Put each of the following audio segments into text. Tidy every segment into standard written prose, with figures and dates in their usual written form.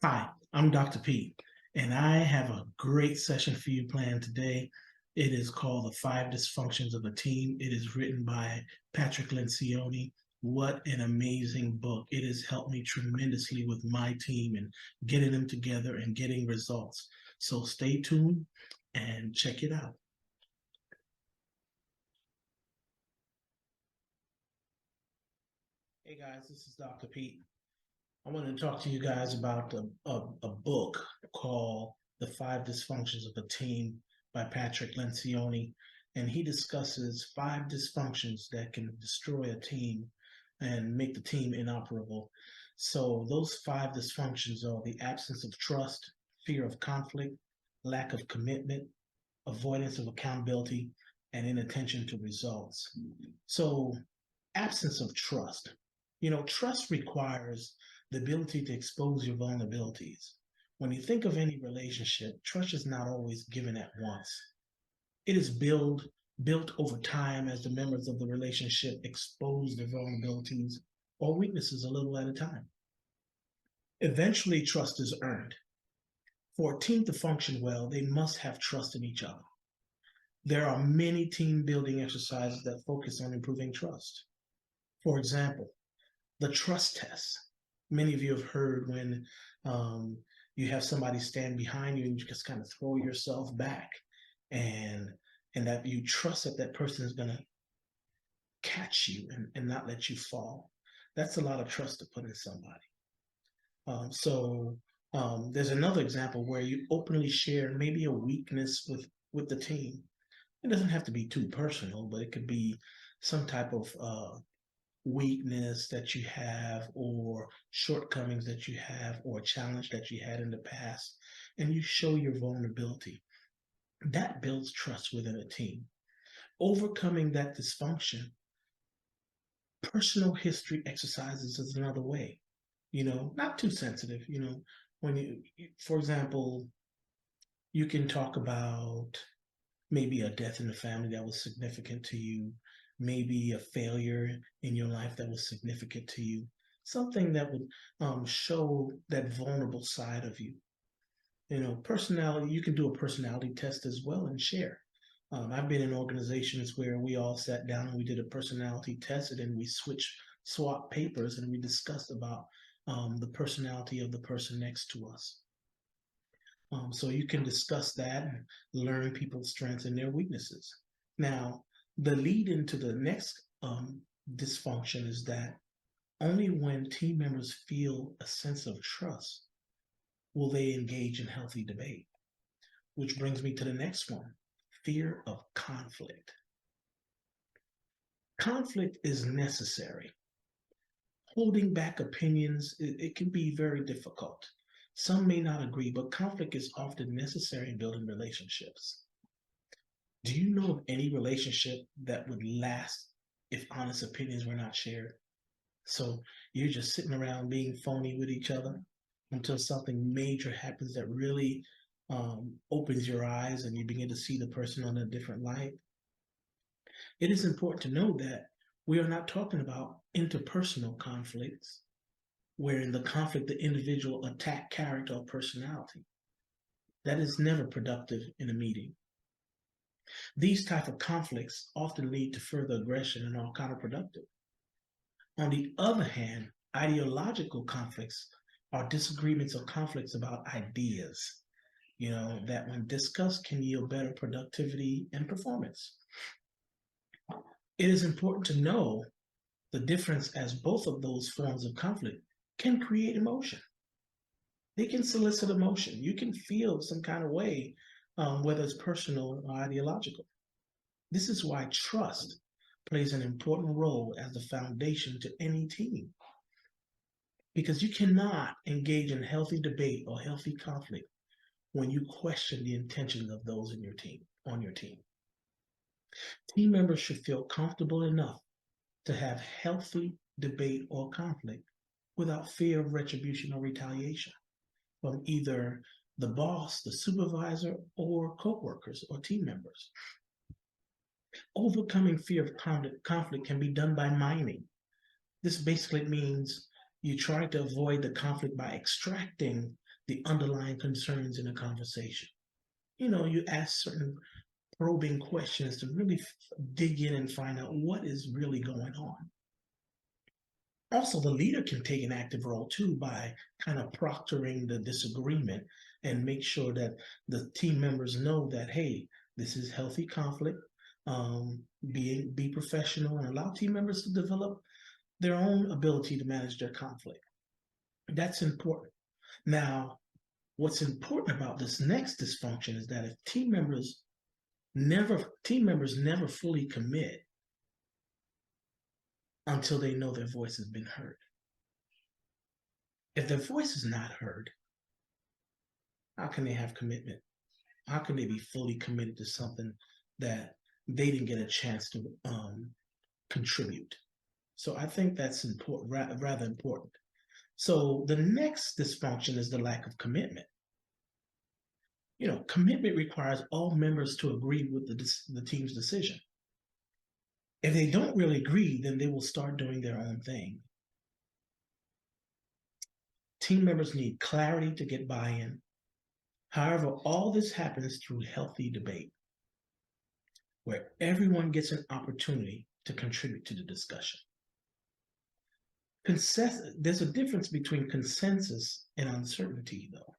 Hi, I'm Dr. Pete, and I have a great session for you planned today. It is called The Five Dysfunctions of a Team. It is written by Patrick Lencioni. What an amazing book. It has helped me tremendously with my team and getting them together and getting results. So stay tuned and check it out. Hey guys, this is Dr. Pete. I want to talk to you guys about a book called The Five Dysfunctions of a Team by Patrick Lencioni. And he discusses five dysfunctions that can destroy a team and make the team inoperable. So, those five dysfunctions are the absence of trust, fear of conflict, lack of commitment, avoidance of accountability, and inattention to results. So, absence of trust. Trust requires the ability to expose your vulnerabilities. When you think of any relationship, trust is not always given at once. It is built over time as the members of the relationship expose their vulnerabilities or weaknesses a little at a time. Eventually, trust is earned. For a team to function well, they must have trust in each other. There are many team building exercises that focus on improving trust. For example, the trust test. Many of you have heard when you have somebody stand behind you and you just kind of throw yourself back and that you trust that that person is going to catch you and not let you fall. That's a lot of trust to put in somebody. There's another example where you openly share maybe a weakness with the team. It doesn't have to be too personal, but it could be some type of weakness that you have or shortcomings that you have or a challenge that you had in the past, and you show your vulnerability. That builds trust within a team. Overcoming that dysfunction, personal history exercises is another way. Not too sensitive. When for example, you can talk about maybe a death in the family that was significant to you, maybe a failure in your life that was significant to you, something that would show that vulnerable side of you. Personality, you can do a personality test as well and share. I've been in organizations where we all sat down and we did a personality test, and then we swapped papers, and we discussed about the personality of the person next to us. So you can discuss that and learn people's strengths and their weaknesses. Now, the lead into the next dysfunction is that only when team members feel a sense of trust will they engage in healthy debate, which brings me to the next one, fear of conflict. Conflict is necessary. Holding back opinions, it can be very difficult. Some may not agree, but conflict is often necessary in building relationships. Do you know of any relationship that would last if honest opinions were not shared? So you're just sitting around being phony with each other until something major happens that really opens your eyes and you begin to see the person on a different light. It is important to know that we are not talking about interpersonal conflicts, where in the conflict the individual attack character or personality. That is never productive in a meeting. These type of conflicts often lead to further aggression and are counterproductive. On the other hand, ideological conflicts are disagreements or conflicts about ideas, that when discussed can yield better productivity and performance. It is important to know the difference, as both of those forms of conflict can create emotion. They can solicit emotion. You can feel some kind of way, whether it's personal or ideological. This is why trust plays an important role as the foundation to any team. Because you cannot engage in healthy debate or healthy conflict when you question the intentions of those in your team, on your team. Team members should feel comfortable enough to have healthy debate or conflict without fear of retribution or retaliation from either the boss, the supervisor, or co-workers or team members. Overcoming fear of conflict can be done by miming. This basically means you try to avoid the conflict by extracting the underlying concerns in a conversation. You ask certain probing questions to really dig in and find out what is really going on. Also, the leader can take an active role too by kind of proctoring the disagreement and make sure that the team members know that, hey, this is healthy conflict. Be professional and allow team members to develop their own ability to manage their conflict. That's important. Now, what's important about this next dysfunction is that if team members never fully commit until they know their voice has been heard. If their voice is not heard, how can they have commitment? How can they be fully committed to something that they didn't get a chance to contribute? So I think that's important, rather important. So the next dysfunction is the lack of commitment. Commitment requires all members to agree with the team's decision. If they don't really agree, then they will start doing their own thing. Team members need clarity to get buy-in. However, all this happens through healthy debate, where everyone gets an opportunity to contribute to the discussion. There's a difference between consensus and uncertainty, though.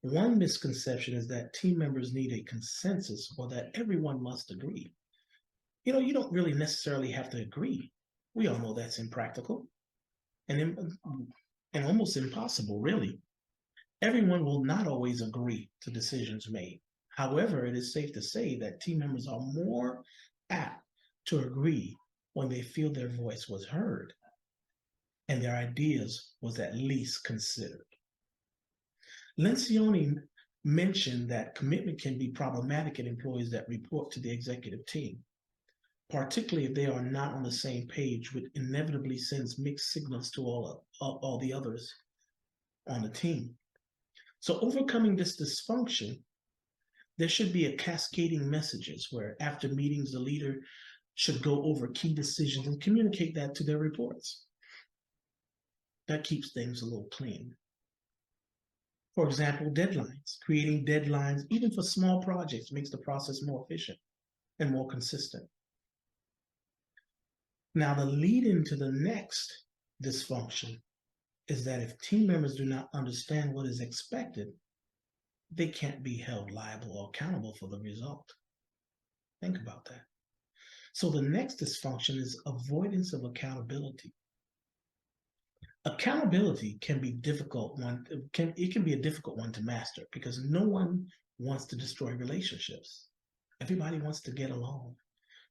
One misconception is that team members need a consensus or that everyone must agree. You don't really necessarily have to agree. We all know that's impractical and almost impossible, really. Everyone will not always agree to decisions made. However, it is safe to say that team members are more apt to agree when they feel their voice was heard and their ideas was at least considered. Lencioni mentioned that commitment can be problematic in employees that report to the executive team, particularly if they are not on the same page, which inevitably sends mixed signals to all the others on the team. So overcoming this dysfunction, there should be a cascading messages where after meetings, the leader should go over key decisions and communicate that to their reports. That keeps things a little clean. For example, deadlines. Creating deadlines, even for small projects, makes the process more efficient and more consistent. Now, the lead into the next dysfunction is that if team members do not understand what is expected, they can't be held liable or accountable for the result. Think about that. So the next dysfunction is avoidance of accountability. Accountability can be difficult it can be a difficult one to master because no one wants to destroy relationships. Everybody wants to get along.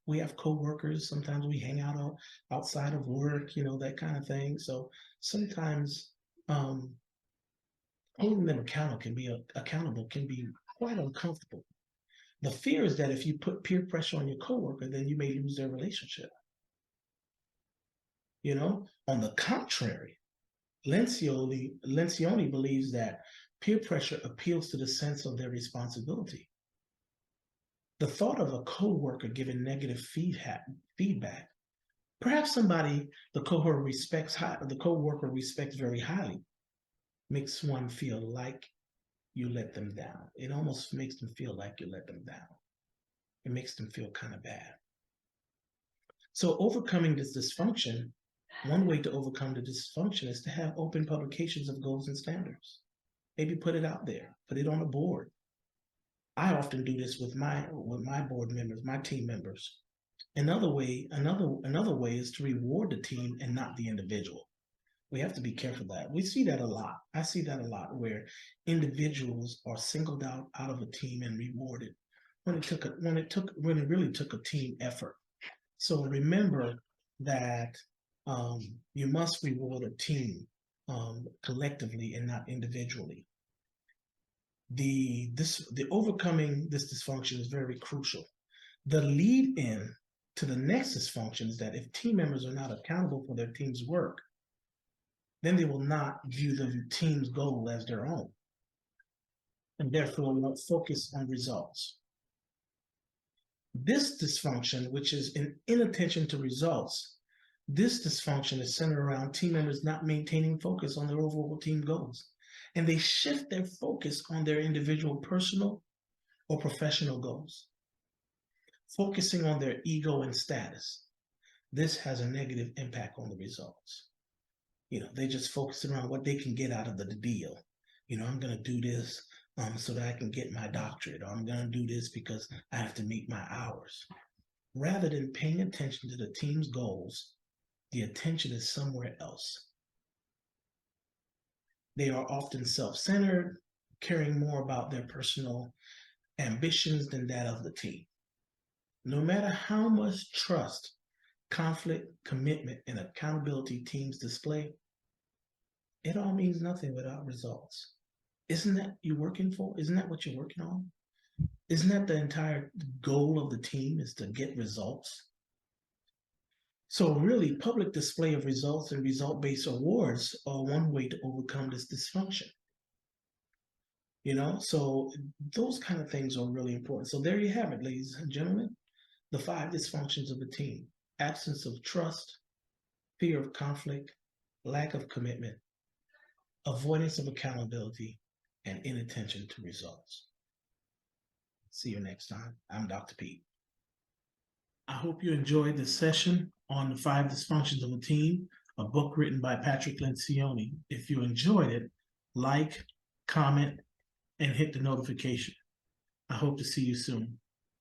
We have coworkers. Sometimes we hang out outside of work, that kind of thing. So sometimes holding them accountable can be quite uncomfortable. The fear is that if you put peer pressure on your coworker, then you may lose their relationship. On the contrary, Lencioni believes that peer pressure appeals to the sense of their responsibility. The thought of a coworker giving negative feedback, perhaps somebody the coworker respects very highly, makes one feel like you let them down. It almost makes them feel like you let them down. It makes them feel kind of bad. So overcoming this dysfunction, one way to overcome the dysfunction is to have open publications of goals and standards. Maybe put it out there, put it on a board. I often do this with my board members, my team members. Another way is to reward the team and not the individual. We have to be careful of that. We see that a lot. I see that a lot where individuals are singled out of a team and rewarded when it really took a team effort. So remember that you must reward a team collectively and not individually. The overcoming this dysfunction is very crucial. The lead in to the next dysfunction is that if team members are not accountable for their team's work, then they will not view the team's goal as their own, and therefore will not focus on results. This dysfunction, which is an inattention to results, this dysfunction is centered around team members not maintaining focus on their overall team goals. and they shift their focus on their individual personal or professional goals, focusing on their ego and status. This has a negative impact on the results. They just focus around what they can get out of the deal. I'm going to do this so that I can get my doctorate, or I'm going to do this because I have to meet my hours. Rather than paying attention to the team's goals, the attention is somewhere else. They are often self-centered, caring more about their personal ambitions than that of the team. No matter how much trust, conflict, commitment, and accountability teams display, it all means nothing without results. Isn't that you're working for? Isn't that what you're working on? Isn't that the entire goal of the team, is to get results? So really, public display of results and result-based awards are one way to overcome this dysfunction. So those kind of things are really important. So there you have it, ladies and gentlemen, the 5 dysfunctions of a team: absence of trust, fear of conflict, lack of commitment, avoidance of accountability, and inattention to results. See you next time. I'm Dr. Pete. I hope you enjoyed this session on the 5 dysfunctions of a team, a book written by Patrick Lencioni. If you enjoyed it, like, comment, and hit the notification. I hope to see you soon.